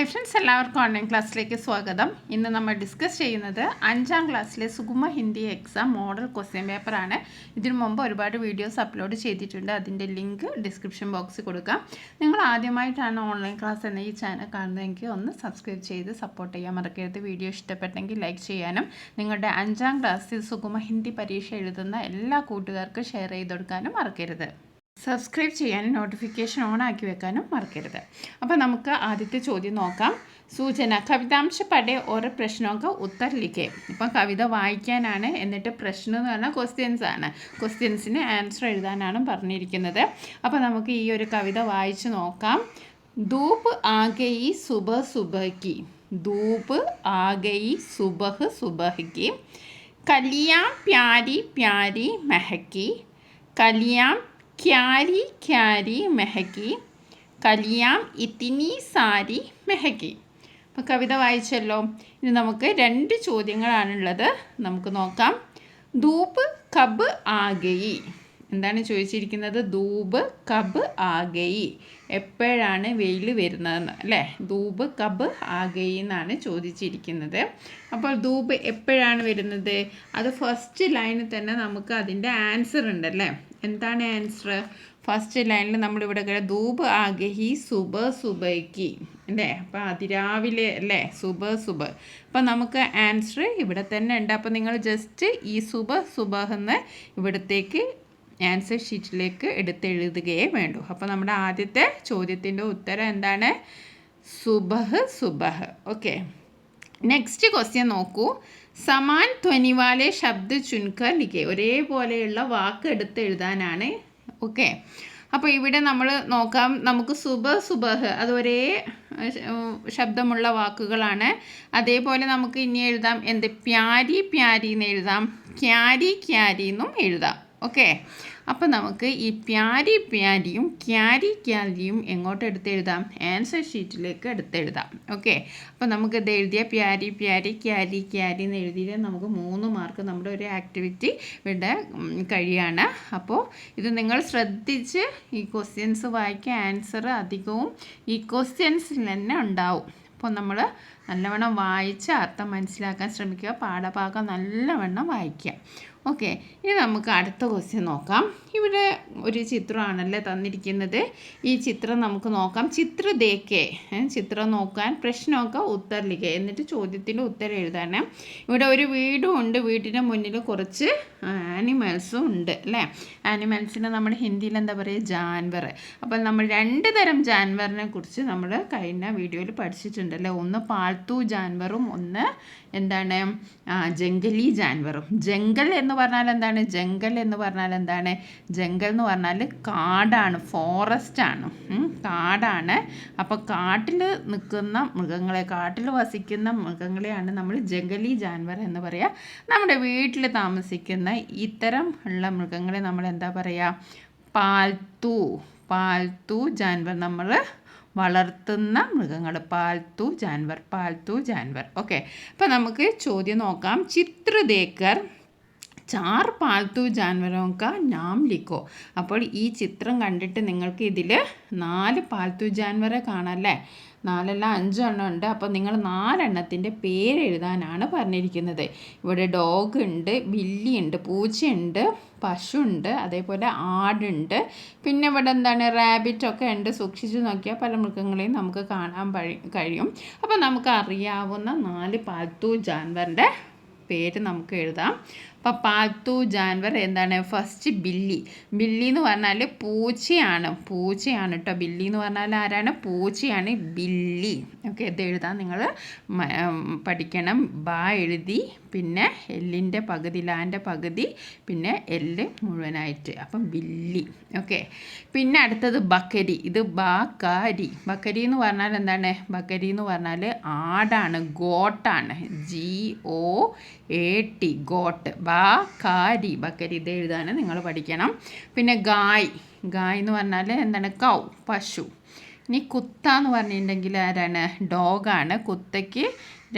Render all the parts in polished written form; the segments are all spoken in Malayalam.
ഹായ് ഫ്രണ്ട്സ്, എല്ലാവർക്കും ഓൺലൈൻ ക്ലാസ്സിലേക്ക് സ്വാഗതം. ഇന്ന് നമ്മൾ ഡിസ്കസ് ചെയ്യുന്നത് 5ാം ക്ലാസ്സിലെ സുഗമ ഹിന്ദി എക്സാം മോഡൽ ക്വസ്റ്റ്യൻ പേപ്പറാണ്. ഇതിനു മുമ്പ് ഒരുപാട് വീഡിയോസ് അപ്ലോഡ് ചെയ്തിട്ടുണ്ട്. അതിൻ്റെ ലിങ്ക് ഡിസ്ക്രിപ്ഷൻ ബോക്സിൽ കൊടുക്കാം. നിങ്ങൾ ആദ്യമായിട്ടാണ് ഓൺലൈൻ ക്ലാസ് എന്ന ഈ ചാനൽ കാണുന്നതെങ്കിൽ ഒന്ന് സബ്സ്ക്രൈബ് ചെയ്ത് സപ്പോർട്ട് ചെയ്യാൻ മറക്കരുത്. വീഡിയോ ഇഷ്ടപ്പെട്ടെങ്കിൽ ലൈക്ക് ചെയ്യാനും നിങ്ങളുടെ 5ാം ക്ലാസ്സിൽ സുഗമ ഹിന്ദി പരീക്ഷ എഴുതുന്ന എല്ലാ കൂട്ടുകാർക്കും ഷെയർ ചെയ്ത് കൊടുക്കാനും മറക്കരുത്. സബ്സ്ക്രൈബ് ചെയ്യാനും നോട്ടിഫിക്കേഷൻ ഓൺ ആക്കി വെക്കാനും മറക്കരുത്. അപ്പോൾ നമുക്ക് ആദ്യത്തെ ചോദ്യം നോക്കാം. സൂചന കവിതാംശ പഠേ ഓരോ പ്രശ്നമൊക്കെ ഉത്തർ ലിഖേ. ഇപ്പം കവിത വായിക്കാനാണ്, എന്നിട്ട് പ്രശ്നം എന്ന് പറഞ്ഞാൽ ക്വസ്റ്റ്യൻസ് ആണ്. ക്വസ്റ്റ്യൻസിന് ആൻസർ എഴുതാനാണ് പറഞ്ഞിരിക്കുന്നത്. അപ്പോൾ നമുക്ക് ഈ ഒരു കവിത വായിച്ച് നോക്കാം. ധൂപ് ആ ഗയി സുബഹ് സുബഹ് കി, ധൂപ് ആ ഗയി സുബഹ് സുബഹ് കി, കലിയാം പ്യാരി പ്യാരി മെഹക്കി, കലിയാം ക്യാരി ക്യാരി മെഹക്കി, കലിയാം ഇത്തിനി സാരി മെഹക്കി. അപ്പോൾ കവിത വായിച്ചല്ലോ. ഇനി നമുക്ക് 2 ചോദ്യങ്ങളാണുള്ളത്. നമുക്ക് നോക്കാം. ധൂപ് കബ് ആ ഗയി, എന്താണ് ചോദിച്ചിരിക്കുന്നത്? ധൂപ് കബ് ആ ഗയി, എപ്പോഴാണ് വെയിൽ വരുന്നതെന്ന് അല്ലേ? ധൂപ് കബ് ആ ഗയി എന്നാണ് ചോദിച്ചിരിക്കുന്നത്. അപ്പോൾ ധൂപ് എപ്പോഴാണ് വരുന്നത്? അത് ഫസ്റ്റ് ലൈനിൽ തന്നെ നമുക്ക് അതിൻ്റെ ആൻസർ ഉണ്ടല്ലേ. എന്താണ് ആൻസർ? ഫസ്റ്റ് ലൈനിൽ നമ്മളിവിടെ ധൂപ് ആ ഗയി സുബഹ് സുബഹ്ക്ക് അല്ലേ? അപ്പോൾ അതിരാവിലെ അല്ലേ, സുബഹ് സുബഹ്. അപ്പം നമുക്ക് ആൻസർ ഇവിടെ തന്നെ ഉണ്ട്. അപ്പോൾ നിങ്ങൾ ജസ്റ്റ് ഈ സുബഹ് സുബഹ് എന്ന് ഇവിടത്തേക്ക് ആൻസർ ഷീറ്റിലേക്ക് എടുത്തെഴുതുകയേ വേണ്ടൂ. അപ്പോൾ നമ്മുടെ ആദ്യത്തെ ചോദ്യത്തിൻ്റെ ഉത്തരം എന്താണ്? സുബഹ് സുബഹ്. ഓക്കെ, നെക്സ്റ്റ് ക്വസ്റ്റ്യൻ നോക്കൂ. സമാൻ ധ്വനിവാലെ ശബ്ദ ചുൻകർ ലിഖേ, ഒരേപോലെയുള്ള വാക്ക് എടുത്ത് എഴുതാനാണ്. ഓക്കെ, അപ്പോൾ ഇവിടെ നമ്മൾ നോക്കാം. നമുക്ക് സുബഹ് സുബഹ് അത് ഒരേ ശബ്ദമുള്ള വാക്കുകളാണ്. അതേപോലെ നമുക്ക് ഇനി എഴുതാം എന്ത്? പ്യാരി പ്യാരി എന്ന് എഴുതാം, ക്യാരി ക്യാരി എന്നും എഴുതാം. ഓക്കെ, അപ്പോൾ നമുക്ക് ഈ പ്യാരി പ്യാരിയും ക്യാരി ക്യാരിയും എങ്ങോട്ട് എടുത്തെഴുതാം? ആൻസർ ഷീറ്റിലേക്ക് എടുത്തെഴുതാം. ഓക്കെ, അപ്പോൾ നമുക്ക് ഇത് എഴുതിയ പ്യാരി പ്യാരി ക്യാരി ക്യാരി എന്ന് എഴുതിയാൽ നമുക്ക് 3 മാർക്ക് നമ്മുടെ ഒരു ആക്ടിവിറ്റി ഇവിടെ കഴിയാണ്. അപ്പോൾ ഇത് നിങ്ങൾ ശ്രദ്ധിച്ച് ഈ ക്വസ്റ്റ്യൻസ് വായിക്കുക. ആൻസർ അധികവും ഈ ക്വസ്റ്റ്യൻസിൽ തന്നെ ഉണ്ടാവും. അപ്പോൾ നമ്മൾ നല്ലവണ്ണം വായിച്ച് അർത്ഥം മനസ്സിലാക്കാൻ ശ്രമിക്കുക. പാഠഭാഗം നല്ലവണ്ണം വായിക്കുക. ഓക്കെ, ഇനി നമുക്ക് അടുത്ത ക്വസ്റ്റ്യൻ നോക്കാം. ഇവിടെ ഒരു ചിത്രമാണല്ലേ തന്നിരിക്കുന്നത്. ഈ ചിത്രം നമുക്ക് നോക്കാം. ചിത്ര ദേക്കേ, ചിത്രം നോക്കാൻ, പ്രശ്നമൊക്കെ ഉത്തർ ലിഖേ, എന്നിട്ട് ചോദ്യത്തിൻ്റെ ഉത്തരം എഴുതാൻ. ഇവിടെ ഒരു വീടും ഉണ്ട്. വീടിൻ്റെ മുന്നിൽ കുറച്ച് ആനിമൽസും ഉണ്ട് അല്ലേ? ആനിമൽസിന് നമ്മുടെ ഹിന്ദിയിൽ എന്താ പറയുക? ജാൻവർ. അപ്പോൾ നമ്മൾ 2 തരം ജാൻവറിനെ കുറിച്ച് നമ്മൾ കഴിഞ്ഞ വീഡിയോയിൽ പഠിച്ചിട്ടുണ്ടല്ലോ. ഒന്ന് പാൽത്തു ജാൻവറും ഒന്ന് എന്താണ്? ജംഗലി ജാൻവറും. ജംഗൽ എന്ന് പറഞ്ഞാൽ എന്താണ്? ജംഗൽ എന്ന് പറഞ്ഞാൽ എന്താണ്? ജംഗൽ എന്ന് പറഞ്ഞാൽ കാടാണ്, ഫോറസ്റ്റാണ്, കാടാണ്. അപ്പോൾ കാട്ടിൽ നിൽക്കുന്ന മൃഗങ്ങളെ, കാട്ടിൽ വസിക്കുന്ന മൃഗങ്ങളെയാണ് നമ്മൾ ജംഗലി ജാൻവർ എന്ന് പറയുക. നമ്മുടെ വീട്ടിൽ താമസിക്കുന്ന ഇത്തരം ഉള്ള മൃഗങ്ങളെ നമ്മൾ എന്താ പറയുക? പാൽത്തു, പാൽത്തു ജാൻവർ, നമ്മൾ വളർത്തുന്ന മൃഗങ്ങൾ, പാൽത്തു ജാൻവർ, പാൽത്തു ജാൻവർ. ഓക്കെ, അപ്പോൾ നമുക്ക് ചോദ്യം നോക്കാം. ചിത്ര ദേക്കർ 4 പാൽത്തു ജാൻവറോं का नाम लिखो. അപ്പോൾ ഈ ചിത്രം കണ്ടിട്ട് നിങ്ങൾക്ക് ഇതിൽ 4 പാൽത്തു ജാൻവറെ കാണാമല്ലേ? 4 അല്ല 5 എണ്ണം ഉണ്ട്. അപ്പോൾ നിങ്ങൾ 4 എണ്ണത്തിൻ്റെ പേര് എഴുതാനാണ് പറഞ്ഞിരിക്കുന്നത്. ഇവിടെ ഡോഗ് ഉണ്ട്, ബില്ലി ഉണ്ട്, പൂച്ചയുണ്ട്, പശുണ്ട്, അതേപോലെ ആടുണ്ട്, പിന്നെ ഇവിടെ എന്താണ്? റാബിറ്റൊക്കെ ഉണ്ട്. സൂക്ഷിച്ച് നോക്കിയാൽ പല മൃഗങ്ങളെയും നമുക്ക് കാണാൻ കഴിയും. അപ്പോൾ നമുക്ക് അറിയാവുന്ന 4 പാൽത്തു ജാൻവറിൻ്റെ പേര് നമുക്ക് എഴുതാം. അപ്പോൾ പാൽത്തു ജാൻവർ എന്താണ്? First Billy. ബില്ലി എന്ന് പറഞ്ഞാൽ പൂച്ചയാണ്, പൂച്ചയാണ് കേട്ടോ. ബില്ലി എന്ന് പറഞ്ഞാൽ ആരാണ്? പൂച്ചയാണ്, ബില്ലി. ഓക്കെ, ഇത് എഴുതാൻ നിങ്ങൾ പഠിക്കണം. ബാ എഴുതി, പിന്നെ എല്ലിൻ്റെ പകുതി, ലാൻ്റെ പകുതി, പിന്നെ എല്ല് മുഴുവനായിട്ട്. അപ്പം ബില്ലി. ഓക്കെ, പിന്നെ അടുത്തത് ബക്കരി. ഇത് ബാക്കാരി. ബക്കരി എന്ന് പറഞ്ഞാൽ എന്താണ്? ബക്കരി എന്ന് പറഞ്ഞാൽ ആടാണ്, ഗോട്ടാണ്, GOAT, ഗോട്ട്. ബാക്കാരി, ബക്കരി. ഇത് എഴുതാൻ നിങ്ങൾ പഠിക്കണം. പിന്നെ ഗായ്, ഗായ് എന്ന് പറഞ്ഞാൽ എന്താണ്? കൗ, പശു. ഇനി കുത്ത എന്ന് പറഞ്ഞിട്ടുണ്ടെങ്കിൽ ആരാണ്? ഡോഗാണ്. കുത്തയ്ക്ക്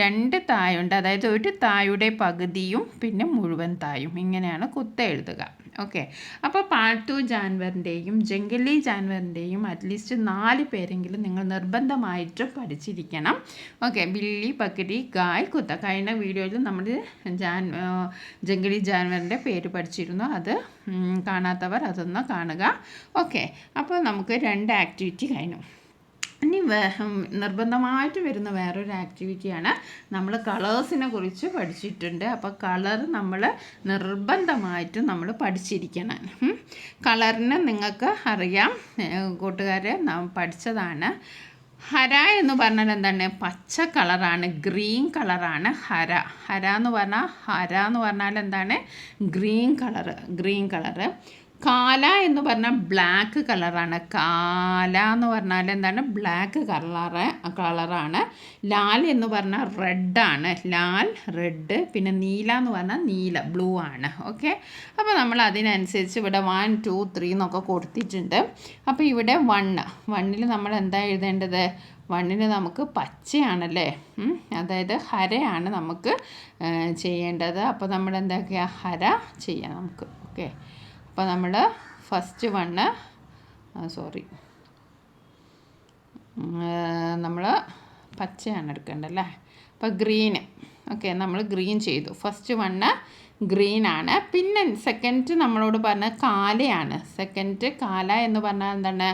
2 തായുണ്ട്, അതായത് ഒരു തായുടെ പകുതിയും പിന്നെ മുഴുവൻ തായും, ഇങ്ങനെയാണ് കുത്ത എഴുതുക. ഓക്കെ. അപ്പോൾ പാൾതു ജാൻവറിൻ്റെയും ജംഗലി ജാൻവറിൻ്റെയും അറ്റ്ലീസ്റ്റ് 4 പേരെങ്കിലും നിങ്ങൾ നിർബന്ധമായിട്ട് പഠിച്ചിരിക്കണം. ഓക്കെ. ബില്ലി, ബക്കരി, ഗായ്, കുത്ത. കഴിഞ്ഞ വീഡിയോയിൽ നമ്മൾ ജംഗലി ജാൻവറിൻ്റെ പേര് പഠിച്ചിരുന്നു. അത് കാണാത്തവർ അതൊന്ന് കാണുക. ഓക്കെ. അപ്പോൾ നമുക്ക് 2 ആക്ടിവിറ്റി കഴിഞ്ഞു. ഇനി നിർബന്ധമായിട്ട് വരുന്ന വേറൊരു ആക്ടിവിറ്റിയാണ് നമ്മൾ കളേഴ്സിനെ കുറിച്ച് പഠിച്ചിട്ടുണ്ട്. അപ്പോൾ കളർ നമ്മൾ നിർബന്ധമായിട്ടും നമ്മൾ പഠിച്ചിരിക്കണം. കളറിന് നിങ്ങൾക്ക് അറിയാം, കൂട്ടുകാരെ പഠിച്ചതാണ്. ഹര എന്ന് പറഞ്ഞാൽ എന്താണ്? പച്ച കളറാണ്, ഗ്രീൻ കളറാണ് ഹര. ഹര എന്ന് പറഞ്ഞാൽ എന്താണ്? Green colour. കാല എന്ന് പറഞ്ഞാൽ ബ്ലാക്ക് കളറാണ്. കാല എന്ന് പറഞ്ഞാൽ എന്താണ്? ബ്ലാക്ക് കളറാണ്. ലാൽ എന്ന് പറഞ്ഞാൽ റെഡാണ്. റെഡ്. പിന്നെ നീല എന്ന് പറഞ്ഞാൽ ബ്ലൂ ആണ്. ഓക്കെ. അപ്പോൾ നമ്മൾ അതിനനുസരിച്ച് ഇവിടെ 1, 2, 3 എന്നൊക്കെ കൊടുത്തിട്ടുണ്ട്. അപ്പോൾ ഇവിടെ 1ൽ നമ്മൾ എന്താ എഴുതേണ്ടത്? 1ന് നമുക്ക് പച്ചയാണല്ലേ, അതായത് ഹരയാണ് നമുക്ക് ചെയ്യേണ്ടത്. അപ്പോൾ നമ്മൾ എന്താക്കുക? ഹര ചെയ്യാം നമുക്ക്. ഓക്കെ. അപ്പോൾ നമ്മൾ ഫസ്റ്റ് നമ്മൾ പച്ചയാണ് എടുക്കേണ്ടല്ലേ. അപ്പോൾ ഗ്രീന്. ഓക്കെ. നമ്മൾ ഗ്രീൻ ചെയ്തു. ഫസ്റ്റ് 1 ഗ്രീനാണ്. പിന്നെ സെക്കൻഡ് നമ്മളോട് പറഞ്ഞ കാലയാണ്. കാല എന്ന് പറഞ്ഞാൽ എന്താണ്?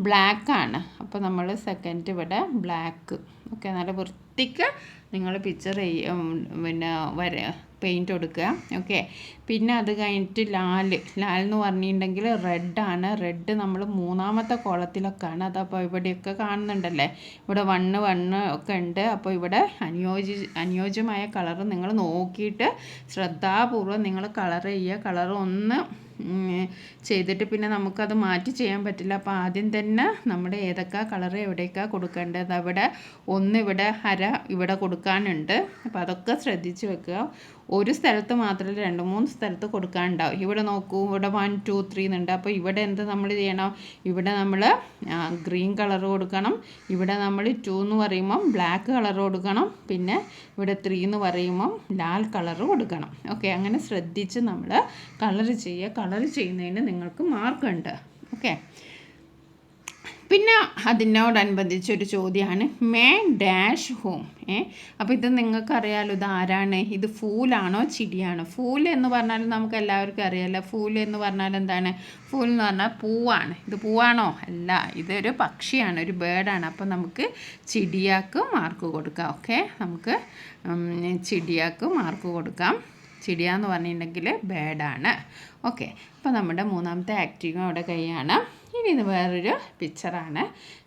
ബ്ലാക്കാണ്. അപ്പോൾ നമ്മൾ സെക്കൻഡ് ഇവിടെ ബ്ലാക്ക്. ഓക്കെ. നല്ല വൃത്തിക്ക് നിങ്ങൾ പിക്ചർ പെയിൻറ്റ് കൊടുക്കുക. ഓക്കെ. പിന്നെ അത് കഴിഞ്ഞിട്ട് ലാൽ എന്ന് പറഞ്ഞിട്ടുണ്ടെങ്കിൽ റെഡാണ്. റെഡ് നമ്മൾ 3ാമത്തെ കോളത്തിലൊക്കെയാണ്. അതപ്പോൾ ഇവിടെയൊക്കെ കാണുന്നുണ്ടല്ലേ, ഇവിടെ 1 ഒക്കെ ഉണ്ട്. അപ്പോൾ ഇവിടെ അനുയോജ്യമായ കളർ നിങ്ങൾ നോക്കിയിട്ട് ശ്രദ്ധാപൂർവ്വം നിങ്ങൾ കളർ ചെയ്യുക. കളർ ഒന്ന് ചെയ്തിട്ട് പിന്നെ നമുക്കത് മാറ്റി ചെയ്യാൻ പറ്റില്ല. അപ്പോൾ ആദ്യം തന്നെ നമ്മുടെ ഏതൊക്കെ കളർ എവിടേക്കാണ് കൊടുക്കേണ്ടത്, അവിടെ ഇവിടെ ഹര ഇവിടെ കൊടുക്കാനുണ്ട്. അപ്പോൾ അതൊക്കെ ശ്രദ്ധിച്ച് വെക്കുക. ഒരു സ്ഥലത്ത് മാത്രമല്ല 2-3 സ്ഥലത്ത് കൊടുക്കാനുണ്ടാവും. ഇവിടെ നോക്കൂ, ഇവിടെ 1, 2, 3 എന്നുണ്ട്. അപ്പോൾ ഇവിടെ എന്ത് നമ്മൾ ചെയ്യണം? ഇവിടെ നമ്മൾ ഗ്രീൻ കളർ കൊടുക്കണം. ഇവിടെ നമ്മൾ 2 എന്ന് പറയുമ്പം ബ്ലാക്ക് കളർ കൊടുക്കണം. പിന്നെ ഇവിടെ 3 എന്ന് പറയുമ്പം ലാൽ കളർ കൊടുക്കണം. ഓക്കെ. അങ്ങനെ ശ്രദ്ധിച്ച് നമ്മൾ കളർ ചെയ്യുക. കളർ ചെയ്യുന്നതിന് നിങ്ങൾക്ക് മാർക്കുണ്ട്. ഓക്കെ. പിന്നെ അതിനോടനുബന്ധിച്ചൊരു ചോദ്യമാണ് മേ ഡാഷ് ഹോം. അപ്പോൾ ഇത് നിങ്ങൾക്കറിയാമല്ലോ, ഇത് ആരാണ്? ഇത് ഫൂലാണോ ചിടിയാണോ? ഫൂൽ എന്ന് പറഞ്ഞാൽ നമുക്ക് എല്ലാവർക്കും അറിയാമല്ലോ. ഫൂൽ എന്ന് പറഞ്ഞാൽ എന്താണ്? ഫൂൽ എന്ന് പറഞ്ഞാൽ പൂവാണ്. ഇത് പൂവാണോ? അല്ല, ഇതൊരു പക്ഷിയാണ്, ഒരു ബേർഡാണ്. അപ്പോൾ നമുക്ക് ചിടിയാക്ക് മാർക്ക് കൊടുക്കാം. ഓക്കെ. നമുക്ക് ചിടിയാക്ക് മാർക്ക് കൊടുക്കാം. ചിടിയ എന്ന് പറഞ്ഞിട്ടുണ്ടെങ്കിൽ ബേർഡാണ്. ഓക്കെ. അപ്പോൾ നമ്മുടെ 3ാമത്തെ ആക്ടിവിറ്റി അവിടെ കഴിയാണ്. ഇനി ഇത് വേറൊരു പിക്ചറാണ്.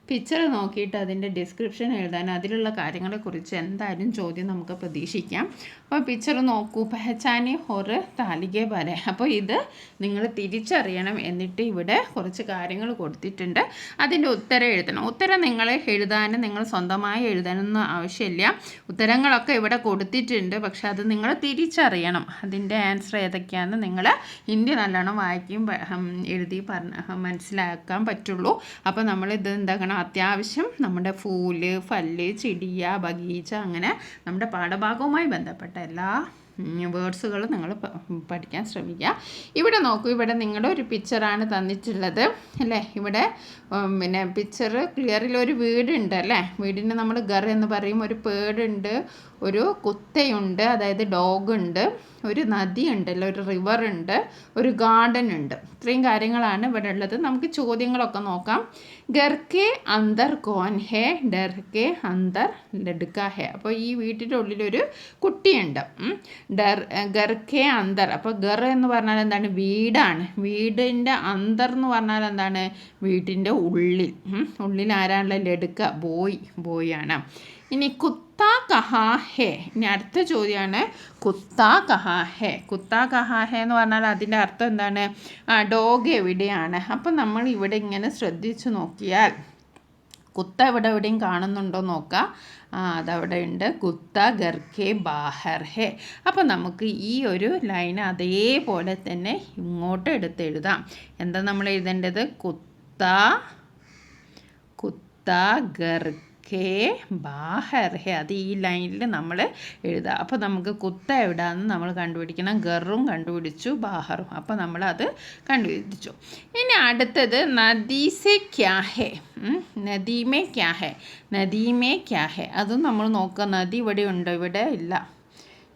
പിക്ചർ നോക്കിയിട്ട് അതിൻ്റെ ഡിസ്ക്രിപ്ഷൻ എഴുതാൻ, അതിലുള്ള കാര്യങ്ങളെക്കുറിച്ച് എന്തായാലും ചോദ്യം നമുക്ക് പ്രതീക്ഷിക്കാം. അപ്പോൾ പിക്ചർ നോക്കൂ. പെഹച്ചാനി ഹൊറ് താലികെ വരെ. അപ്പോൾ ഇത് നിങ്ങൾ തിരിച്ചറിയണം. എന്നിട്ട് ഇവിടെ കുറച്ച് കാര്യങ്ങൾ കൊടുത്തിട്ടുണ്ട്, അതിൻ്റെ ഉത്തരം എഴുതണം. ഉത്തരം നിങ്ങൾ സ്വന്തമായി എഴുതാനൊന്നും ആവശ്യമില്ല. ഉത്തരങ്ങളൊക്കെ ഇവിടെ കൊടുത്തിട്ടുണ്ട്, പക്ഷെ അത് നിങ്ങൾ തിരിച്ചറിയണം. അതിൻ്റെ ആൻസർ ഏതൊക്കെയാണെന്ന് നിങ്ങൾ ഹിന്ദി നല്ലോണം വായിക്കും എഴുതി മനസ്സിലാക്കാൻ പറ്റുള്ളൂ. അപ്പോൾ നമ്മളിത് എന്താക്കണം? അത്യാവശ്യം നമ്മുടെ ഫൂല്, ഫല്ല്, ചിടിയ, ബഗീച്ച, അങ്ങനെ നമ്മുടെ പാഠഭാഗവുമായി ബന്ധപ്പെട്ട എല്ലാ വേർഡ്സുകൾ നിങ്ങൾ പഠിക്കാൻ ശ്രമിക്കുക. ഇവിടെ നോക്കൂ, ഇവിടെ നിങ്ങളുടെ ഒരു പിക്ചറാണ് തന്നിട്ടുള്ളത് അല്ലേ. ഇവിടെ പിന്നെ പിക്ചർ ക്ലിയറിൽ ഒരു വീടുണ്ട് അല്ലേ. വീടിന് നമ്മൾ ഗർ എന്ന് പറയും. ഒരു പേടുണ്ട്, ഒരു കുത്തയുണ്ട്, അതായത് ഡോഗുണ്ട്, ഒരു നദി ഉണ്ടല്ലോ, ഒരു റിവർ ഉണ്ട്, ഒരു ഗാർഡൻ ഉണ്ട്. ഇത്രയും കാര്യങ്ങളാണ് ഇവിടെ ഉള്ളത്. നമുക്ക് ചോദ്യങ്ങളൊക്കെ നോക്കാം. ഗർക്കെ അന്തർ കോൻ ഹേ, ഡർക്കെ അന്തർ ലഡ്ക ഹേ. അപ്പോൾ ഈ വീട്ടിൻ്റെ ഉള്ളിലൊരു കുട്ടിയുണ്ട്. ഗർക്കെ അന്തർ. അപ്പോൾ ഗർ എന്ന് പറഞ്ഞാൽ എന്താണ്? വീടാണ്. വീടിൻ്റെ അന്തർ എന്ന് പറഞ്ഞാൽ എന്താണ്? വീട്ടിൻ്റെ ഉള്ളിൽ ആരാണുള്ളത്? ലഡ്ക, ബോയ് ആണ്. ഇനി കുത്താ കഹാ ഹേ. ഇനി അടുത്ത ചോദ്യമാണ് കുത്താ കഹാ ഹേ. കുത്താ കഹാ ഹേ എന്ന് പറഞ്ഞാൽ അതിൻ്റെ അർത്ഥം എന്താണ്? ഡോഗ് എവിടെയാണ്? അപ്പം നമ്മൾ ഇവിടെ ഇങ്ങനെ ശ്രദ്ധിച്ച് നോക്കിയാൽ കുത്ത എവിടെയും കാണുന്നുണ്ടോ നോക്കുക. അതവിടെ ഉണ്ട്. കുത്ത ഗർക്കെ ബാഹർ ഹേ. അപ്പോൾ നമുക്ക് ഈ ഒരു ലൈൻ അതേപോലെ തന്നെ ഇങ്ങോട്ട് എടുത്തെഴുതാം. എന്താ നമ്മൾ എഴുതേണ്ടത്? കുത്ത ഗർക്കെ കെ ബാഹർ ഹെ. അത് ഈ ലൈനിൽ നമ്മൾ എഴുതുക. അപ്പോൾ നമുക്ക് കുത്ത എവിടെയാണെന്ന് നമ്മൾ കണ്ടുപിടിക്കണം. ഗറും കണ്ടുപിടിച്ചു, ബാഹറും. അപ്പോൾ നമ്മളത് കണ്ടുപിടിച്ചു. ഇനി അടുത്തത് നദീസെ ക്യാ ഹെ. നദീമേ ക്യാ ഹെ. നദീമേ ക്യാ ഹെ. അതും നമ്മൾ നോക്കുക. നദി ഇവിടെ ഉണ്ടോ? ഇവിടെ ഇല്ല.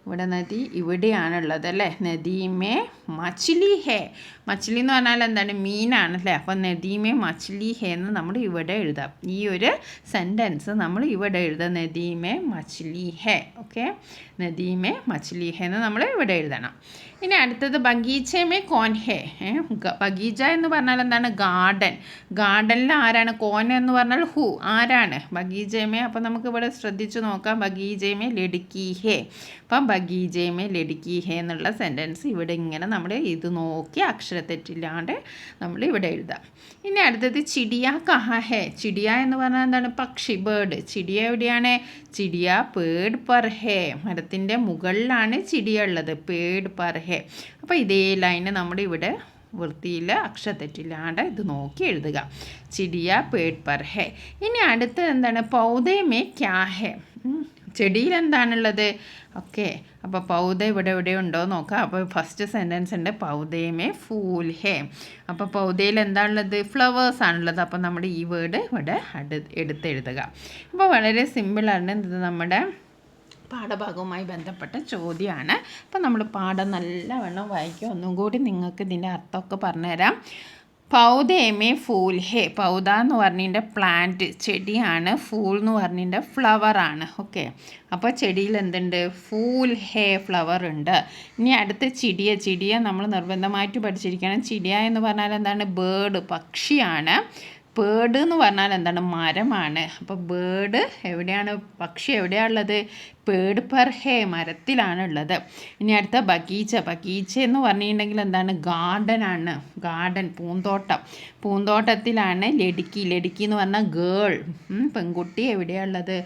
ഇവിടെ നദി ഇവിടെയാണുള്ളത് അല്ലേ. നദീമേ മച്ച്ലി ഹേ. മച്ച്ലി എന്ന് പറഞ്ഞാൽ എന്താണ്? മീനാണല്ലേ. അപ്പോൾ നദീമേ മച്ച്ലി ഹേ എന്ന് നമ്മൾ ഇവിടെ എഴുതാം. ഈ ഒരു സെൻറ്റൻസ് നമ്മൾ ഇവിടെ എഴുതാം. നദീമേ മച്ച്ലി ഹേ. ഓക്കെ, നദീമേ മച്ച്ലി ഹേ എന്ന് നമ്മൾ ഇവിടെ എഴുതണം. ഇനി അടുത്തത് ബഗീച്ചമേ കോൻ ഹേ. ബഗീച്ച എന്ന് പറഞ്ഞാൽ എന്താണ്? ഗാർഡൻ. ഗാർഡനിൽ ആരാണ്? കോൻ എന്ന് പറഞ്ഞാൽ ഹു, ആരാണ്? ബഗീച്ചമേ. അപ്പോൾ നമുക്ക് ഇവിടെ ശ്രദ്ധിച്ച് നോക്കാം. ബഗീച്ചമേ ലടുക്കി ഹേ. അപ്പം ബഗീച്ചമേ ലടുക്കി ഹേ എന്നുള്ള സെൻറ്റൻസ് ഇവിടെ ഇങ്ങനെ നമ്മൾ ഇത് നോക്കി അക്ഷരത്തെറ്റില്ലാണ്ട് നമ്മൾ ഇവിടെ എഴുതാം. ഇനി അടുത്തത് ചിടിയ കഹാ ഹേ. ചിടിയ എന്ന് പറഞ്ഞാൽ എന്താണ്? പക്ഷി, ബേർഡ്. ചിടിയ എവിടെയാണ്? ചിടിയ പേഡ് പർ ഹേ. മരത്തിൻ്റെ മുകളിലാണ് ചിടിയ ഉള്ളത്. പേഡ് പർ ഹേ. അപ്പോൾ ഇതേ ലൈന് നമ്മുടെ ഇവിടെ വൃത്തിയിൽ അക്ഷരത്തെറ്റില്ലാണ്ട് ഇത് നോക്കി എഴുതുക. ചിടിയ പേഡ് പർ ഹേ. ഇനി അടുത്തത് എന്താണ്? പൗധേമേ ക്യാ ഹേ. ചെടിയിൽ എന്താണുള്ളത്? ഓക്കെ, അപ്പോൾ പൗധ ഇവിടെ എവിടെ ഉണ്ടോ നോക്കാം. അപ്പോൾ ഫസ്റ്റ് സെൻറ്റൻസ് ഉണ്ട് പൗധേമേ ഫൂൽ ഹേ. അപ്പോൾ പൗധയിൽ എന്താണുള്ളത്? ഫ്ലവേഴ്സ് ആണുള്ളത്. അപ്പോൾ നമ്മുടെ ഈ വേർഡ് ഇവിടെ എടുത്തെഴുതുക. അപ്പോൾ വളരെ സിമ്പിളാണ്. ഇത് നമ്മുടെ പാഠഭാഗവുമായി ബന്ധപ്പെട്ട ചോദ്യമാണ്. അപ്പോൾ നമ്മൾ പാഠം നല്ലവണ്ണം വായിക്കുക. ഒന്നും കൂടി നിങ്ങൾക്ക് ഇതിൻ്റെ അർത്ഥമൊക്കെ പറഞ്ഞുതരാം. പൗധേമേ ഫൂൽ ഹേ. പൗധ എന്ന് പറഞ്ഞതിൻ്റെ പ്ലാന്റ്, ചെടിയാണ്. ഫൂൾ എന്ന് പറഞ്ഞതിൻ്റെ ഫ്ലവറാണ്. ഓക്കെ, അപ്പോൾ ചെടിയിൽ എന്തുണ്ട്? ഫൂൽ ഹേ, ഫ്ലവർ ഉണ്ട്. ഇനി അടുത്ത ചിടിയ. ചിടിയ നമ്മൾ നിർബന്ധമായിട്ട് പഠിച്ചിരിക്കണം. ചിടിയ എന്ന് പറഞ്ഞാൽ എന്താണ്? ബേർഡ്, പക്ഷിയാണ്. ബേർഡ് എന്ന് പറഞ്ഞാൽ എന്താണ്? മരമാണ്. അപ്പോൾ ബേർഡ് എവിടെയാണ്? പക്ഷി എവിടെയാണുള്ളത്? പേഡ് പർ ഹേ, മരത്തിലാണുള്ളത്. ഇനി അടുത്ത ബഗീച്ച. ബഗീച്ച എന്ന് പറഞ്ഞിട്ടുണ്ടെങ്കിൽ എന്താണ്? ഗാർഡനാണ്. ഗാർഡൻ, പൂന്തോട്ടം. പൂന്തോട്ടത്തിലാണ് ലടുക്കി. ലടുക്കി എന്ന് പറഞ്ഞാൽ ഗേൾ, പെൺകുട്ടി. എവിടെയാണുള്ളത്?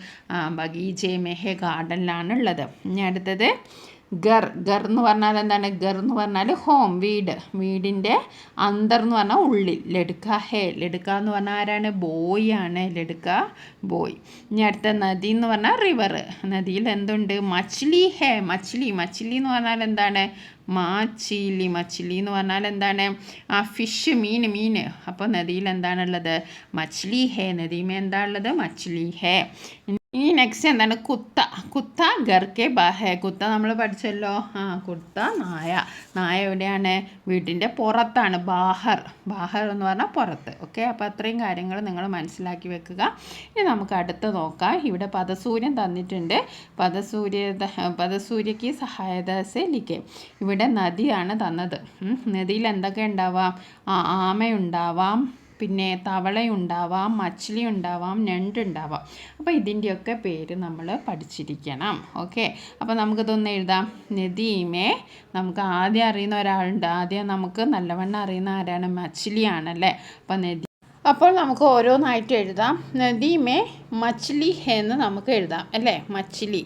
ബഗീച്ച മെഹേ, ഗാർഡനിലാണുള്ളത്. ഇനി അടുത്തത് ഗർ. ഗർ എന്ന് പറഞ്ഞാൽ എന്താണ്? ഗർ എന്ന് പറഞ്ഞാൽ ഹോം, വീട്. വീടിൻ്റെ അന്തർ എന്ന് പറഞ്ഞാൽ ഉള്ളിൽ. ലടുക്ക ഹേ. ലടുക്ക എന്ന് പറഞ്ഞാൽ ആരാണ്? ബോയ് ആണ്. ലടുക്ക ബോയ്. ഇനി അടുത്ത നദി എന്ന് പറഞ്ഞാൽ റിവർ. നദിയിൽ എന്തുണ്ട്? മച്ച്ലി ഹേ. മച്ച്ലി. മച്ച്ലി എന്ന് പറഞ്ഞാൽ എന്താണ്? മാച്ചിലി. മച്ച്ലി എന്ന് പറഞ്ഞാൽ എന്താണ്? ഫിഷ്, മീൻ. മീൻ. അപ്പോൾ നദിയിൽ എന്താണുള്ളത്? മച്ച്ലി ഹേ. നദിമേ എന്താണുള്ളത്? മച്ച്ലി ഹേ. ഇനി നെക്സ്റ്റ് എന്താണ്? കുത്ത. കുത്ത ഗർക്കെ ബാഹേ. കുത്ത നമ്മൾ പഠിച്ചല്ലോ. കുത്ത നായ. നായ എവിടെയാണ്? വീട്ടിൻ്റെ പുറത്താണ്. ബാഹർ. ബാഹർ എന്ന് പറഞ്ഞാൽ പുറത്ത്. ഓക്കെ, അപ്പോൾ അത്രയും കാര്യങ്ങൾ നിങ്ങൾ മനസ്സിലാക്കി വെക്കുക. ഇനി നമുക്ക് അടുത്ത് നോക്കാം. ഇവിടെ പദസൂര്യൻ തന്നിട്ടുണ്ട്. പദസൂര്യക്ക് സഹായത സെ ലിഖെ. ഇവിടെ നദിയാണ് തന്നത്. നദിയിൽ എന്തൊക്കെ ഉണ്ടാവാം? ആമയുണ്ടാവാം, പിന്നെ തവളയുണ്ടാവാം, മച്ച്ലി ഉണ്ടാവാം, ഞണ്ടുണ്ടാവാം. അപ്പോൾ ഇതിൻ്റെയൊക്കെ പേര് നമ്മൾ പഠിച്ചിരിക്കണം. ഓക്കെ, അപ്പോൾ നമുക്കിതൊന്ന് എഴുതാം. നദീമേ. നമുക്ക് ആദ്യം അറിയുന്ന ഒരാളുണ്ട്. ആദ്യം നമുക്ക് നല്ലവണ്ണം അറിയുന്ന ആരാണ്? മച്ച്ലി ആണല്ലേ. അപ്പോൾ നമുക്ക് ഓരോന്നായിട്ട് എഴുതാം. നദീമേ മച്ച്ലി എന്ന് നമുക്ക് എഴുതാം അല്ലേ. മച്ച്ലി.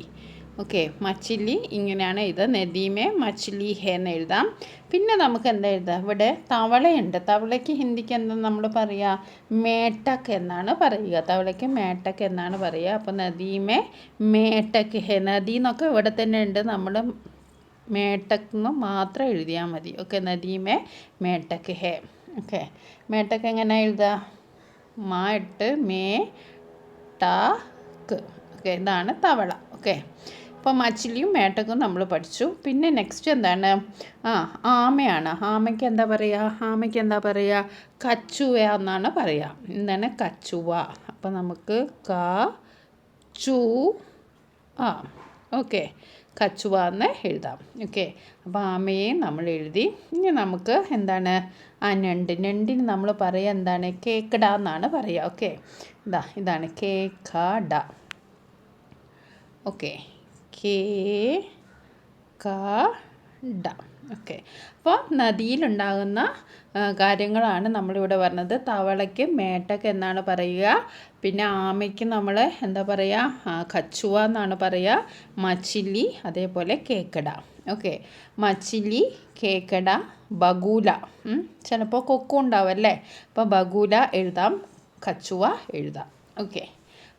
ഓക്കെ, മച്ച്ലി ഇങ്ങനെയാണ് ഇത്. നദീമേ മച്ച്ലി ഹേ എന്ന് എഴുതാം. പിന്നെ നമുക്ക് എന്താ എഴുതാം? ഇവിടെ തവളയുണ്ട്. തവളയ്ക്ക് ഹിന്ദിക്ക് എന്താ നമ്മൾ പറയുക? മേട്ടക്ക് എന്നാണ് പറയുക. തവളയ്ക്ക് മേട്ടക്ക് എന്നാണ് പറയുക. അപ്പോൾ നദീമേ മേട്ടക്ക് ഹേ. നദി എന്നൊക്കെ ഇവിടെ തന്നെ ഉണ്ട്. നമ്മൾ മേട്ടക്ക് എന്ന് മാത്രം എഴുതിയാൽ മതി. ഓക്കെ, നദീമേ മേട്ടക്ക് ഹേ. ഓക്കെ, മേട്ടക്ക് എങ്ങനെ എഴുതുക? മാ ഇട്ട് മേ ടാക്ക്. ഓക്കെ, ഇതാണ് തവള. ഓക്കെ, അപ്പോൾ മച്ചിലിയും മേട്ടക്കും നമ്മൾ പഠിച്ചു. പിന്നെ നെക്സ്റ്റ് എന്താണ്? ആമയാണ്. ആമയ്ക്ക് എന്താ പറയുക? ആമയ്ക്ക് എന്താ പറയുക? കച്ചുവ എന്നാണ് പറയുക. എന്താണ്? കച്ചുവ. അപ്പോൾ നമുക്ക് ചു ഓക്കെ, കച്ചുവ എന്ന് എഴുതാം. ഓക്കെ, അപ്പോൾ ആമയെയും നമ്മൾ എഴുതി. ഇനി നമുക്ക് എന്താണ്? ഞണ്ടിന് നമ്മൾ പറയുക എന്താണ്? കേക്കട എന്നാണ് പറയുക. ഓക്കെ, ഇതാണ് കേക്കട. ഓക്കെ, കേക്കട. ഓക്കെ, അപ്പോൾ നദിയിലുണ്ടാകുന്ന കാര്യങ്ങളാണ് നമ്മളിവിടെ പറഞ്ഞത്. തവളയ്ക്ക് മേട്ടക്ക് എന്നാണ് പറയുക. പിന്നെ ആമയ്ക്ക് നമ്മൾ എന്താ പറയുക? കച്ചുവ എന്നാണ് പറയുക. മച്ചിലി, അതേപോലെ കേക്കട. ഓക്കെ, മച്ചിലി, കേക്കട, ബഗൂല. ചിലപ്പോൾ കൊക്കും ഉണ്ടാവും അല്ലേ. അപ്പോൾ ബഗൂല എഴുതാം, കച്ചുവ എഴുതാം. ഓക്കെ,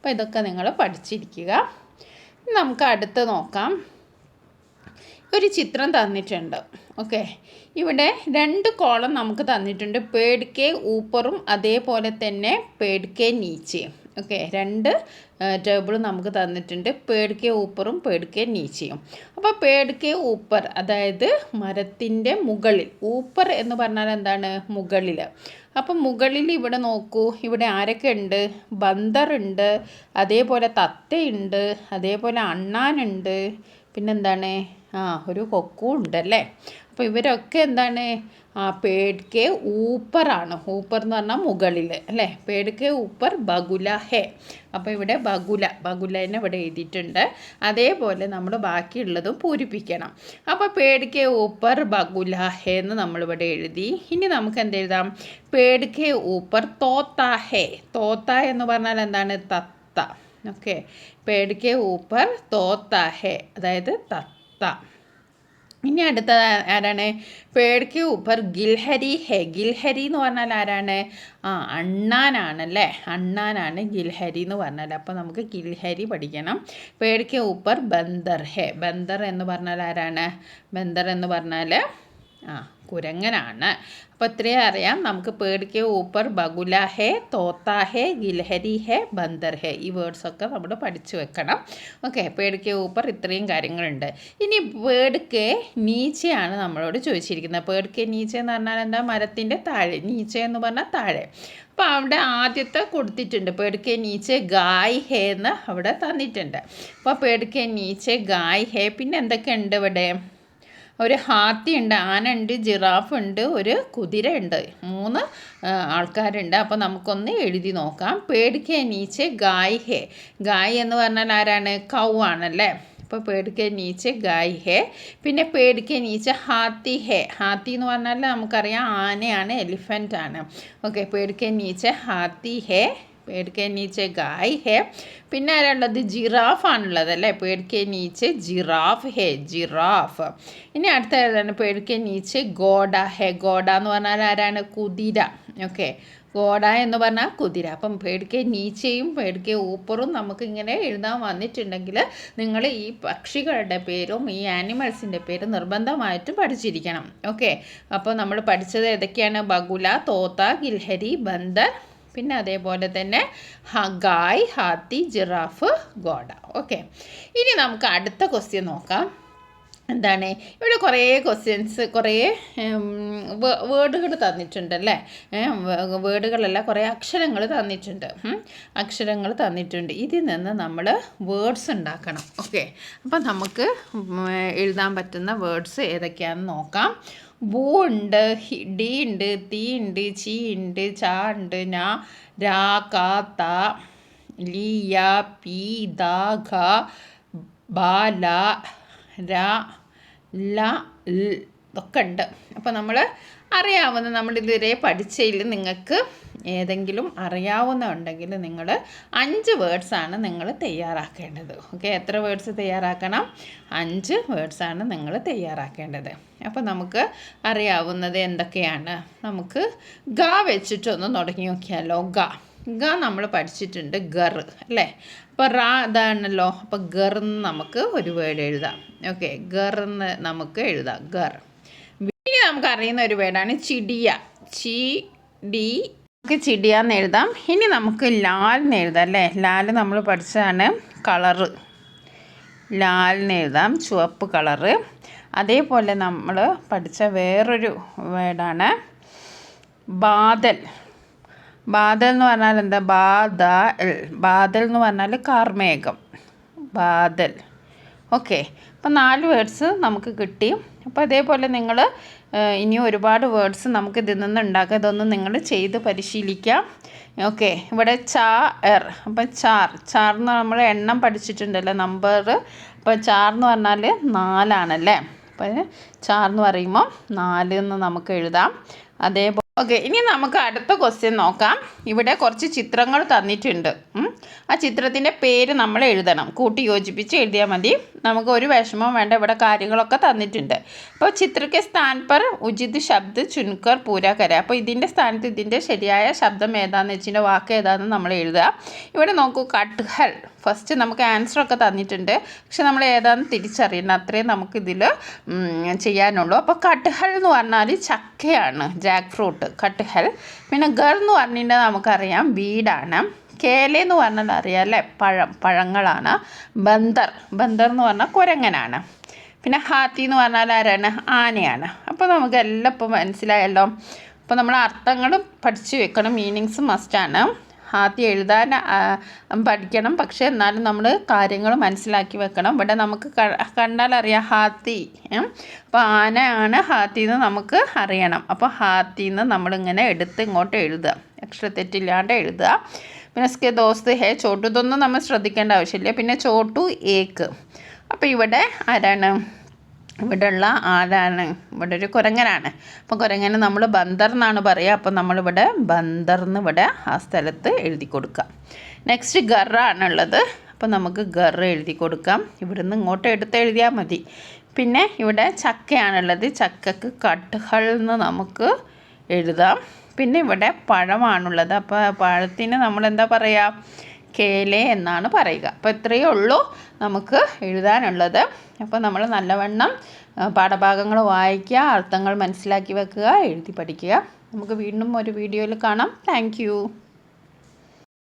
അപ്പോൾ ഇതൊക്കെ നിങ്ങൾ പഠിച്ചിരിക്കുക. നമുക്ക് അടുത്ത് നോക്കാം. ഒരു ചിത്രം തന്നിട്ടുണ്ട്. ഓക്കെ, ഇവിടെ 2 കോളം നമുക്ക് തന്നിട്ടുണ്ട്. പേഡ് കെ ഊപ്പറും അതേപോലെ തന്നെ പേഡ് കെ നീച്ചയും. ഓക്കെ, 2 ടേബിൾ നമുക്ക് തന്നിട്ടുണ്ട്. പേഡ് കെ ഊപ്പറും പേഡ് കെ നീച്ചയും. അപ്പോൾ പേഡ് കെ ഊപ്പർ അതായത് മരത്തിൻ്റെ മുകളിൽ. ഊപ്പർ എന്ന് പറഞ്ഞാൽ എന്താണ്? മുകളിൽ. അപ്പം മുകളിൽ ഇവിടെ നോക്കൂ, ഇവിടെ ആരൊക്കെ ഉണ്ട്? ബന്ദറുണ്ട്, അതേപോലെ തത്തയുണ്ട്, അതേപോലെ അണ്ണാനുണ്ട്, പിന്നെന്താണ്? ഒരു കൊക്കും ഉണ്ടല്ലേ. അപ്പോൾ ഇവരൊക്കെ എന്താണ്? പേഡ് കെ ഊപ്പറാണ്. ഊപ്പർ എന്ന് പറഞ്ഞാൽ മുകളിൽ അല്ലേ. പേഡ് കെ ഊപ്പർ ബഗുല ഹേ. അപ്പോൾ ഇവിടെ ബഗുലേനെ ഇവിടെ എഴുതിയിട്ടുണ്ട്. അതേപോലെ നമ്മൾ ബാക്കിയുള്ളതും പൂരിപ്പിക്കണം. അപ്പോൾ പേഡ് കെ ഊപ്പർ ബഗുല ഹേ എന്ന് നമ്മളിവിടെ എഴുതി. ഇനി നമുക്ക് എന്തെഴുതാം? പേഡ് കെ ഊപ്പർ തോത്ത ഹേ. തോത്ത എന്ന് പറഞ്ഞാൽ എന്താണ്? തത്ത. ഓക്കെ, പേഡ് കെ ഊപ്പർ തോത്ത ഹേ അതായത് തത്ത. ഇനി അടുത്ത ആരാണ്? പേഡ് കെ ഊപ്പർ ഗിൽഹരി ഹേ. ഗിൽഹരി എന്ന് പറഞ്ഞാൽ ആരാണ്? അണ്ണാനാണല്ലേ. അണ്ണാനാണ് ഗിൽഹരി എന്ന് പറഞ്ഞാൽ. അപ്പോൾ നമുക്ക് ഗിൽഹരി പഠിക്കണം. പേഡ് കെ ഊപ്പർ ബന്ദർ ഹേ. ബന്ദർ എന്ന് പറഞ്ഞാൽ ആരാണ്? ബന്ദർ എന്ന് പറഞ്ഞാൽ കുരങ്ങനാണ്. അപ്പോൾ ഇത്രയും അറിയാം നമുക്ക്. പേഡ് കെ ഊപ്പർ ബഗുല ഹേ, തോത്ത ഹേ, ഗിൽഹരി ഹേ, ബന്ദർ ഹേ. ഈ വേർഡ്സൊക്കെ നമ്മൾ പഠിച്ചു വെക്കണം. ഓക്കെ, പേഡ് കെ ഊപ്പർ ഇത്രയും കാര്യങ്ങളുണ്ട്. ഇനി പേഡ് കെ നീച്ചയാണ് നമ്മളോട് ചോദിച്ചിരിക്കുന്നത്. പേഡ് കെ നീച്ച എന്ന് പറഞ്ഞാൽ എന്താ? മരത്തിൻ്റെ താഴെ. നീച്ച എന്ന് പറഞ്ഞാൽ താഴെ. അപ്പോൾ അവിടെ ആദ്യത്തെ കൊടുത്തിട്ടുണ്ട്. പേഡ് കെ നീച്ച ഗായ് ഹേ എന്ന് അവിടെ തന്നിട്ടുണ്ട്. അപ്പോൾ പേഡ് കെ നീച്ച ഗായ് ഹേ. പിന്നെ എന്തൊക്കെയുണ്ട് ഇവിടെ? ഒരു ഹാത്തി ഉണ്ട്, ആന ഉണ്ട്, ജിറാഫ് ഉണ്ട്, ഒരു കുതിര ഉണ്ട്. 3 ആൾക്കാരുണ്ട്. അപ്പോൾ നമുക്കൊന്ന് എഴുതി നോക്കാം. പേഡ് കെ നീച്ച ഗായ് ഹേ. ഗായ് എന്ന് പറഞ്ഞാൽ ആരാണ്? കൗ ആണല്ലേ. അപ്പോൾ പേഡ് കെ നീച്ച ഗായ് ഹേ. പിന്നെ പേഡ് കെ നീച്ച ഹാത്തി ഹേ. ഹാത്തി എന്ന് പറഞ്ഞാൽ നമുക്കറിയാം ആനയാണ്, എലിഫൻ്റ് ആണ്. ഓക്കെ, പേഡ് കെ നീച്ച ഹാത്തി ഹേ. പേഡ് കെ നീച്ച ഗായ് ഹേ. പിന്നെ ആരാളുള്ളത്? ജിറാഫ് ആണുള്ളത് അല്ലേ. പേഡ് കെ നീച്ച ജിറാഫ് ഹേ, ജിറാഫ്. ഇനി അടുത്ത ഏതാണ്? പേഡ് കെ നീച്ച ഗോഡ ഹേ. ഗോഡ എന്ന് പറഞ്ഞാൽ ആരാണ്? കുതിര. ഓക്കെ, ഗോഡ എന്ന് പറഞ്ഞാൽ കുതിര. അപ്പം പേഡ് കെ നീച്ചയും പേഡ് കെ ഊപ്പറും നമുക്കിങ്ങനെ എഴുതാൻ വന്നിട്ടുണ്ടെങ്കിൽ നിങ്ങൾ ഈ പക്ഷികളുടെ പേരും ഈ ആനിമൽസിൻ്റെ പേരും നിർബന്ധമായിട്ടും പഠിച്ചിരിക്കണം. ഓക്കെ, അപ്പോൾ നമ്മൾ പഠിച്ചത് ഏതൊക്കെയാണ്? ബഗുല, തോത്ത, ഗിൽഹരി, ബന്ദർ, പിന്നെ അതേപോലെ തന്നെ ഗായ്, ഹാത്തി, ജിറാഫ്, ഗോഡ. ഓക്കെ, ഇനി നമുക്ക് അടുത്ത ക്വസ്റ്റ്യൻ നോക്കാം. എന്താണ്? ഇവിടെ കുറേ ക്വസ്റ്റ്യൻസ്, കുറേ വേർഡുകൾ തന്നിട്ടുണ്ടല്ലേ. വേർഡുകളല്ല, കുറേ അക്ഷരങ്ങൾ തന്നിട്ടുണ്ട്. അക്ഷരങ്ങൾ തന്നിട്ടുണ്ട്. ഇതിൽ നിന്ന് നമ്മൾ വേർഡ്സ് ഉണ്ടാക്കണം. ഓക്കെ, അപ്പം നമുക്ക് എഴുതാൻ പറ്റുന്ന വേർഡ്സ് ഏതൊക്കെയാണെന്ന് നോക്കാം. ബൂ ഉണ്ട്, ഡി ഉണ്ട്, തീ ഉണ്ട്, ചീ ഉണ്ട്, ചാ ഉണ്ട്, നാ, രാ, കാ, ത, ലിയ, പി, ദ, ഘ, ബ, ല, ര, ല, ൽ ഇതൊക്കെ ഉണ്ട്. അപ്പോൾ നമ്മൾ അറിയാവുന്ന, നമ്മളിതുവരെ പഠിച്ചതിൽ നിങ്ങൾക്ക് ഏതെങ്കിലും അറിയാവുന്ന ഉണ്ടെങ്കിൽ നിങ്ങൾ 5 വേർഡ്സാണ് നിങ്ങൾ തയ്യാറാക്കേണ്ടത്. ഓക്കെ, എത്ര വേർഡ്സ് തയ്യാറാക്കണം? 5 വേർഡ്സാണ് നിങ്ങൾ തയ്യാറാക്കേണ്ടത്. അപ്പോൾ നമുക്ക് അറിയാവുന്നത് എന്തൊക്കെയാണ്? നമുക്ക് ഗ വെച്ചിട്ടൊന്ന് തുടങ്ങി നോക്കിയാലോ. ഗ നമ്മൾ പഠിച്ചിട്ടുണ്ട്, ഗർ അല്ലേ. അപ്പോൾ റാ ഇതാണല്ലോ. അപ്പോൾ ഗർന്ന് നമുക്ക് ഒരു വേർഡ് എഴുതാം. ഓക്കെ, ഗർന്ന് നമുക്ക് എഴുതാം, ഗർ. ഇനി നമുക്ക് അറിയുന്ന ഒരു വേർഡാണ് ചിടിയ. നമുക്ക് ചിടിയാന്ന് എഴുതാം. ഇനി നമുക്ക് ലാൽന്ന് എഴുതാം അല്ലേ. ലാൽ നമ്മൾ പഠിച്ചതാണ്, കളറ്. ലാൽന്ന് എഴുതാം, ചുവപ്പ് കളറ്. അതേപോലെ നമ്മൾ പഠിച്ച വേറൊരു വേർഡാണ് ബാദൽ. ബാദൽ എന്ന് പറഞ്ഞാൽ എന്താ? ബാദൽ എന്ന് പറഞ്ഞാൽ കാർമേഘം, ബാദൽ. ഓക്കെ, അപ്പോൾ 4 വേർഡ്സ് നമുക്ക് കിട്ടി. അപ്പോൾ അതേപോലെ നിങ്ങൾ ഇനി ഒരുപാട് വേർഡ്സ് നമുക്ക് ഇതിൽ നിന്ന് ഉണ്ടാക്കാം. ഇതൊന്നും നിങ്ങൾ ചെയ്ത് പരിശീലിക്കാം. ഓക്കെ, ഇവിടെ ചാർ. അപ്പം ചാർന്ന് നമ്മൾ എണ്ണം പഠിച്ചിട്ടുണ്ടല്ലോ, നമ്പർ. അപ്പോൾ ചാർന്ന് പറഞ്ഞാൽ 4 ആണല്ലേ. അപ്പോൾ ചാർന്ന് പറയുമ്പോൾ 4 എന്ന് നമുക്ക് എഴുതാം. അതേപോലെ ഓക്കെ, ഇനി നമുക്ക് അടുത്ത ക്വസ്റ്റ്യൻ നോക്കാം. ഇവിടെ കുറച്ച് ചിത്രങ്ങൾ തന്നിട്ടുണ്ട്. ആ ചിത്രത്തിൻ്റെ പേര് നമ്മൾ എഴുതണം, കൂട്ടി യോജിപ്പിച്ച് എഴുതിയാൽ മതി. നമുക്ക് ഒരു വിഷമവും വേണ്ട, ഇവിടെ കാര്യങ്ങളൊക്കെ തന്നിട്ടുണ്ട്. അപ്പോൾ ചിത്രയ്ക്ക് സ്ഥാൻ പർ ഉചിത് ശബ്ദ് ചുൻകർ പൂരാ കര. അപ്പോൾ ഇതിൻ്റെ സ്ഥാനത്ത് ഇതിൻ്റെ ശരിയായ ശബ്ദം ഏതാണെന്ന് വെച്ചിട്ട് വാക്ക് ഏതാണെന്ന് നമ്മൾ എഴുതുക. ഇവിടെ നോക്കൂ, കട്ഹൽ ഫസ്റ്റ് നമുക്ക് ആൻസറൊക്കെ തന്നിട്ടുണ്ട്, പക്ഷെ നമ്മൾ ഏതാണെന്ന് തിരിച്ചറിയണം, അത്രയും നമുക്കിതിൽ ചെയ്യാനുള്ളൂ. അപ്പോൾ കട്ഹൽ എന്ന് പറഞ്ഞാൽ ചക്കയാണ്, ജാക്ക് ഫ്രൂട്ട് കട്ഹൽ. പിന്നെ ഗർ എന്ന് പറഞ്ഞിട്ടുണ്ടെങ്കിൽ നമുക്കറിയാം വീടാണ്. കേല എന്ന് പറഞ്ഞാൽ അറിയാം അല്ലേ, പഴങ്ങളാണ്. ബന്ദർ എന്ന് പറഞ്ഞാൽ കുരങ്ങനാണ്. പിന്നെ ഹാത്തി എന്ന് പറഞ്ഞാൽ ആരാണ്, ആനയാണ്. അപ്പോൾ നമുക്ക് എല്ലാം ഇപ്പോൾ മനസ്സിലായല്ലോ. അപ്പോൾ നമ്മൾ അർത്ഥങ്ങളും പഠിച്ചു വെക്കണം, മീനിങ്സ് മസ്റ്റാണ്. ഹാത്തി എഴുതാൻ പഠിക്കണം, പക്ഷേ എന്നാലും നമ്മൾ കാര്യങ്ങൾ മനസ്സിലാക്കി വെക്കണം. ഇവിടെ നമുക്ക് കണ്ടാലറിയാം ഹാത്തി. അപ്പോൾ ആനയാണ് ഹാത്തി എന്ന് നമുക്ക് അറിയണം. അപ്പോൾ ഹാത്തി എന്ന് നമ്മളിങ്ങനെ എടുത്ത് ഇങ്ങോട്ട് എഴുതുക, അക്ഷരത്തെറ്റില്ലാണ്ട് എഴുതുക. പിന്നെ സ്കെ ദോസ്ത് ഹേ ചോട്ടു, ഇതൊന്നും നമ്മൾ ശ്രദ്ധിക്കേണ്ട ആവശ്യമില്ല. പിന്നെ ചോട്ടു ഏക്ക്. അപ്പോൾ ഇവിടെ ആരാണ്, ഇവിടെയുള്ള ആരാണ്, ഇവിടെ ഒരു കുരങ്ങനാണ്. അപ്പോൾ കുരങ്ങനെ നമ്മൾ ബന്ദർ എന്നാണ് പറയുക. അപ്പോൾ നമ്മളിവിടെ ബന്ദർ എന്ന് ഇവിടെ ആ സ്ഥലത്ത് എഴുതി കൊടുക്കാം. നെക്സ്റ്റ് ഗറാണുള്ളത്. അപ്പോൾ നമുക്ക് ഗർ എഴുതി കൊടുക്കാം. ഇവിടുന്ന് ഇങ്ങോട്ട് എടുത്ത് എഴുതിയാൽ മതി. പിന്നെ ഇവിടെ ചക്കയാണുള്ളത്, ചക്കക്ക് കട്ഹൽ എന്ന് നമുക്ക് എഴുതാം. പിന്നെ ഇവിടെ പഴമാണുള്ളത്. അപ്പോൾ പഴത്തിന് നമ്മളെന്താ പറയുക, കേലെ എന്നാണ് പറയുക. അപ്പോൾ ഇത്രയേ ഉള്ളൂ നമുക്ക് എഴുതാനുള്ളത്. അപ്പോൾ നമ്മൾ നല്ലവണ്ണം പാഠഭാഗങ്ങൾ വായിക്കുക, അർത്ഥങ്ങൾ മനസ്സിലാക്കി വെക്കുക, എഴുതി പഠിക്കുക. നമുക്ക് വീണ്ടും ഒരു വീഡിയോയിൽ കാണാം. താങ്ക്